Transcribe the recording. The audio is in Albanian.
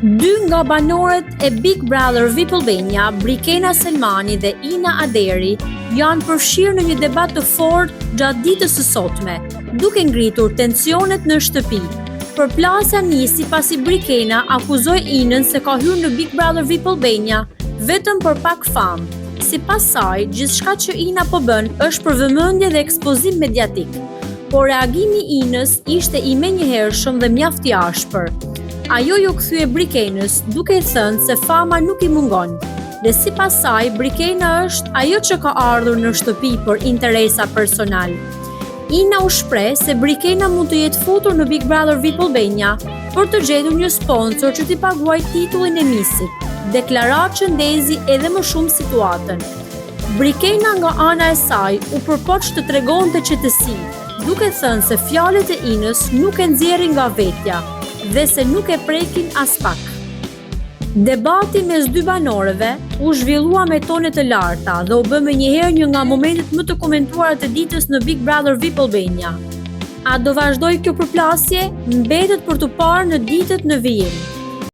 Dy nga banorët e Big Brother VIP Albania, Brikena Selmani dhe Ina Aderi, janë përfshirë në një debat të fortë gjatë ditës së sotme, duke ngritur tensionet në shtëpi. Përplasja nisi pasi Brikena akuzoi Inën se ka hyrë në Big Brother VIP Albania vetëm për pak famë. Sipas saj, gjithçka që Ina po bën është për vëmendje dhe ekspozim mediatik. Por reagimi i Inës ishte i menjëhershëm dhe mjaft i ashpër. Ajo ju kthye Brikenës duke i thënë se fama nuk i mungon. Dhe sipas saj, Brikena është ajo që ka ardhur në shtëpi për interesa personal. Ina u shpreh se Brikena mund të jetë futur në Big Brother VIP Albania për të gjetur një sponsor që t'i paguajë titullin e misit. Deklaratë që ndezi edhe më shumë situatën. Brikena nga ana e saj u përpoq të tregonte qetësi, duke thënë se fjalët e Inës nuk e nxjerrin nga vetja dhe se nuk e prekin as pak. Debati mes dy banorëve u zhvillua me tone të larta dhe u bë menjëherë një nga momentet më të komentuara të ditës në Big Brother VIP Albania. A do vazhdojë kjo përplasje? Mbetet për t'u parë në ditët në vijim.